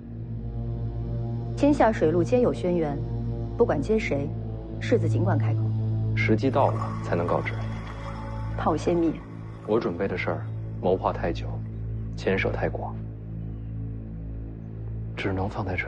天下水陆皆有轩辕，不管接谁，世子尽管开口。时机到了才能告知。怕我泄密？我准备的事儿，谋划太久，牵涉太广，只能放在这。